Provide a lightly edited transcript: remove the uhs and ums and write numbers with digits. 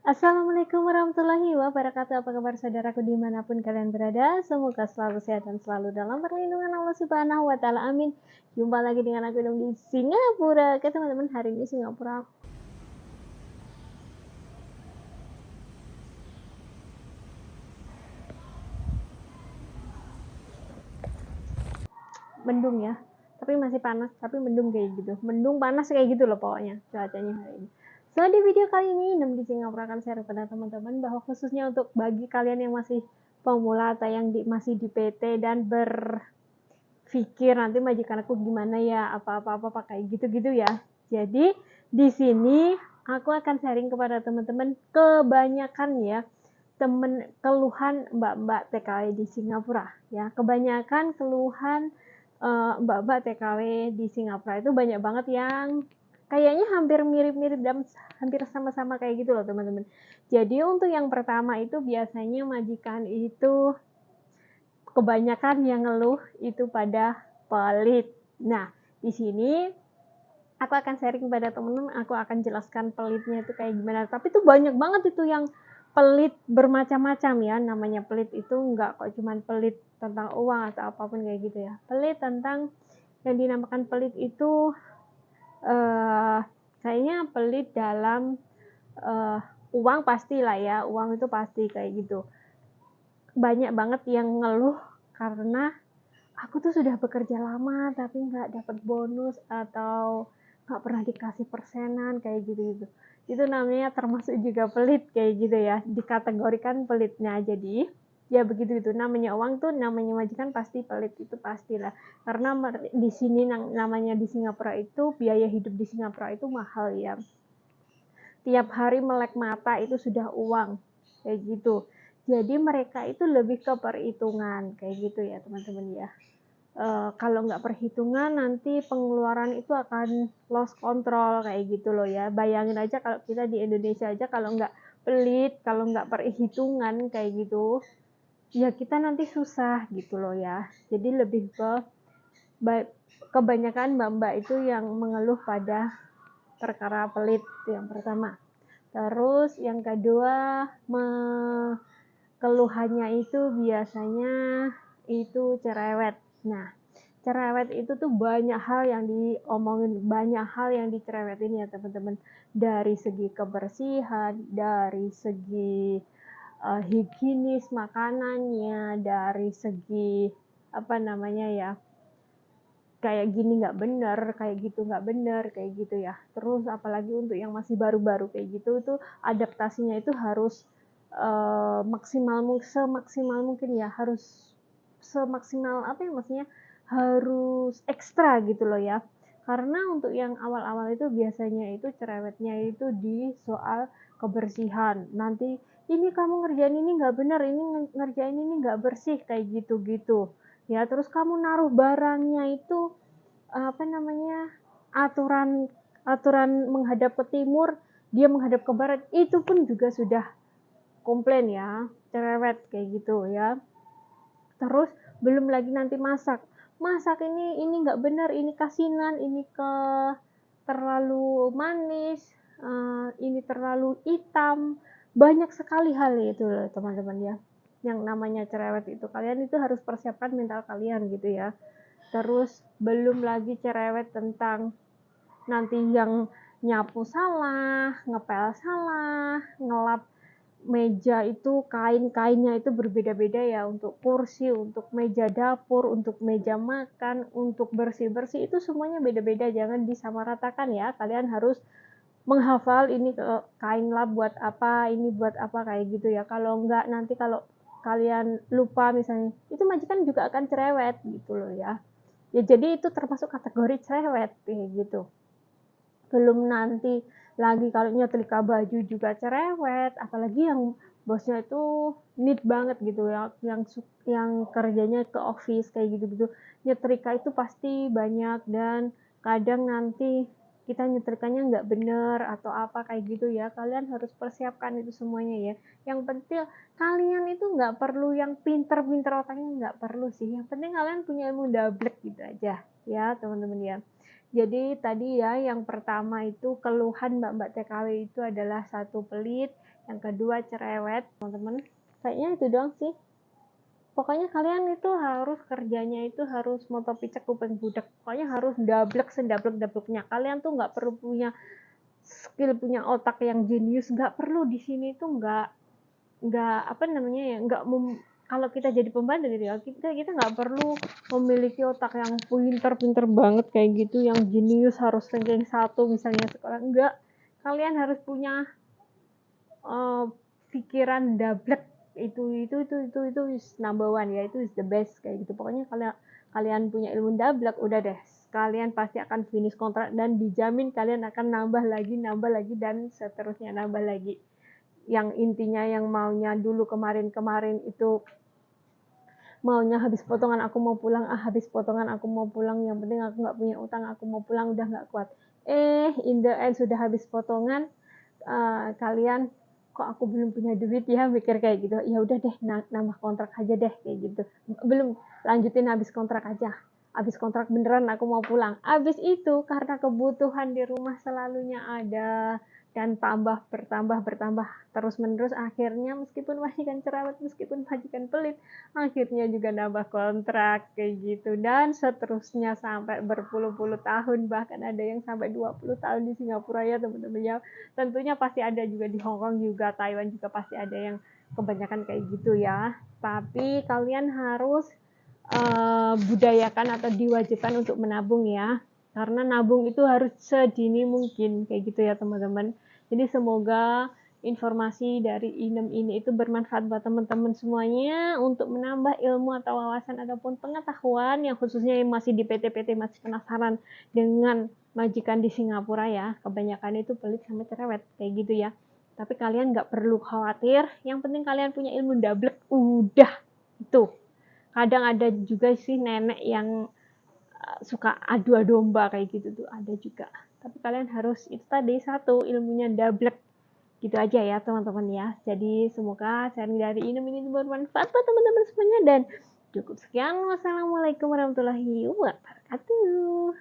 Assalamualaikum warahmatullahi wabarakatuh. Apa kabar saudaraku dimanapun kalian berada? Semoga selalu sehat dan selalu dalam perlindungan Allah Subhanahu wa Ta'ala. Amin. Jumpa lagi dengan aku di Singapura. Oke teman-teman, hari ini Singapura mendung ya, tapi masih panas, tapi mendung kayak gitu. Mendung panas kayak gitu loh pokoknya cuacanya hari ini. So di video kali ini di Singapura akan share kepada teman-teman bahwa khususnya untuk bagi kalian yang masih pemula atau yang masih di PT dan berpikir nanti majikan aku gimana ya, apa-apa kayak gitu-gitu ya. Jadi di sini aku akan sharing kepada teman-teman kebanyakan ya keluhan mbak-mbak TKW di Singapura ya. Kebanyakan keluhan mbak-mbak TKW di Singapura itu banyak banget yang kayaknya hampir mirip-mirip dan hampir sama-sama kayak gitu loh teman-teman. Jadi untuk yang pertama itu biasanya majikan itu kebanyakan yang ngeluh itu pada pelit. Nah, di sini aku akan sharing kepada teman-teman, aku akan jelaskan pelitnya itu kayak gimana. Tapi itu banyak banget itu yang pelit bermacam-macam ya. Namanya pelit itu enggak kok cuman pelit tentang uang atau apapun kayak gitu ya. Pelit tentang yang dinamakan pelit itu kayaknya pelit dalam uang pastilah ya. Uang itu pasti kayak gitu. Banyak banget yang ngeluh karena aku tuh sudah bekerja lama tapi nggak dapat bonus atau nggak pernah dikasih persenan kayak gitu. Itu namanya termasuk juga pelit kayak gitu ya, dikategorikan pelitnya. Jadi ya begitu itu namanya uang tuh, namanya majikan pasti pelit, itu pastilah. Karena di sini namanya di Singapura itu biaya hidup di Singapura itu mahal ya. Tiap hari melek mata itu sudah uang kayak gitu. Jadi mereka itu lebih ke perhitungan kayak gitu ya teman-teman ya. Kalau nggak perhitungan nanti pengeluaran itu akan lost control kayak gitu loh ya. Bayangin aja kalau kita di Indonesia aja kalau nggak pelit, kalau nggak perhitungan kayak gitu, ya kita nanti susah gitu loh ya. Jadi lebih ke kebanyakan mbak-mbak itu yang mengeluh pada perkara pelit, itu yang pertama. Terus yang kedua, keluhannya itu biasanya itu cerewet. Nah, cerewet itu tuh banyak hal yang diomongin, banyak hal yang dicerewetin ya teman-teman. Dari segi kebersihan, dari segi higienis makanannya, dari segi apa namanya ya, kayak gini nggak bener, kayak gitu nggak bener, kayak gitu ya. Terus apalagi untuk yang masih baru-baru kayak gitu, itu adaptasinya itu harus semaksimal mungkin ya, harus semaksimal apa ya maksudnya, harus ekstra gitu loh ya. Karena untuk yang awal-awal itu biasanya itu cerewetnya itu di soal kebersihan. Nanti ini kamu ngerjain ini nggak bener, ini ngerjain ini nggak bersih kayak gitu-gitu. Ya, terus kamu naruh barangnya itu apa namanya, aturan aturan menghadap ke timur, dia menghadap ke barat, itu pun juga sudah komplain ya, cerewet kayak gitu ya. Terus belum lagi nanti masak ini nggak benar, ini kasinan, ini terlalu manis, ini terlalu hitam, banyak sekali hal itu loh teman-teman ya. Yang namanya cerewet itu kalian itu harus persiapkan mental kalian gitu ya. Terus belum lagi cerewet tentang nanti yang nyapu salah, ngepel salah, ngelap meja itu kain-kainnya itu berbeda-beda ya, untuk kursi, untuk meja dapur, untuk meja makan, untuk bersih-bersih itu semuanya beda-beda, jangan disamaratakan ya. Kalian harus menghafal ini kain lap buat apa, ini buat apa kayak gitu ya. Kalau enggak nanti kalau kalian lupa misalnya, itu majikan juga akan cerewet gitu loh ya. Ya jadi itu termasuk kategori cerewet kayak gitu. Belum nanti lagi kalau nyetrika baju juga cerewet, apalagi yang bosnya itu neat banget gitu ya, yang kerjanya ke office kayak gitu-gitu. Nyetrika itu pasti banyak dan kadang nanti kita nyetrikanya nggak bener atau apa kayak gitu ya. Kalian harus persiapkan itu semuanya ya. Yang penting kalian itu nggak perlu yang pinter-pinter otaknya, nggak perlu sih. Yang penting kalian punya ilmu double gitu aja ya teman-teman ya. Jadi tadi ya yang pertama itu keluhan mbak-mbak TKW itu adalah satu pelit, yang kedua cerewet, teman-teman. Kayaknya itu doang sih. Pokoknya kalian itu harus kerjanya itu harus moto picek kuping budak. Pokoknya harus dablek sedablek-dableknya. Kalian tuh nggak perlu punya skill, punya otak yang jenius, nggak perlu. Di sini tuh nggak apa namanya ya, nggak kalau kita jadi pembantu gitu ya, kita nggak perlu memiliki otak yang pinter banget kayak gitu, yang jenius harus ranking 1 misalnya sekolah. Enggak, kalian harus punya pikiran dablek. Itu is number one ya, itu is the best kayak gitu. Pokoknya kalian punya ilmu dablek, udah deh, kalian pasti akan finish kontrak dan dijamin kalian akan nambah lagi dan seterusnya nambah lagi. Yang intinya yang maunya dulu kemarin itu maunya habis potongan aku mau pulang, habis potongan aku mau pulang, yang penting aku nggak punya utang, aku mau pulang, udah nggak kuat. In the end sudah habis potongan, kalian kok aku belum punya duit ya, mikir kayak gitu. Ya udah deh, nambah kontrak aja deh kayak gitu. Belum, lanjutin habis kontrak aja. Habis kontrak beneran aku mau pulang. Habis itu karena kebutuhan di rumah selalunya ada dan bertambah terus menerus, akhirnya meskipun majikan cerewet, meskipun majikan pelit, akhirnya juga nambah kontrak kayak gitu, dan seterusnya sampai berpuluh-puluh tahun, bahkan ada yang sampai 20 tahun di Singapura ya teman-teman ya. Tentunya pasti ada juga di Hong Kong juga, Taiwan juga pasti ada yang kebanyakan kayak gitu ya. Tapi kalian harus budayakan atau diwajibkan untuk menabung ya, karena nabung itu harus sedini mungkin kayak gitu ya teman-teman. Jadi semoga informasi dari Inem ini itu bermanfaat buat teman-teman semuanya untuk menambah ilmu atau wawasan ataupun pengetahuan, yang khususnya yang masih di PT-PT masih penasaran dengan majikan di Singapura ya. Kebanyakan itu pelit sama cerewet kayak gitu ya. Tapi kalian nggak perlu khawatir, yang penting kalian punya ilmu dablek, udah itu. Kadang ada juga sih nenek yang suka adu domba kayak gitu tuh, ada juga. Tapi kalian harus itu tadi, satu, ilmunya dablek. Gitu aja ya teman-teman ya. Jadi semoga sharing dari ini bermanfaat buat teman-teman semuanya, dan cukup sekian. Wassalamualaikum warahmatullahi wabarakatuh.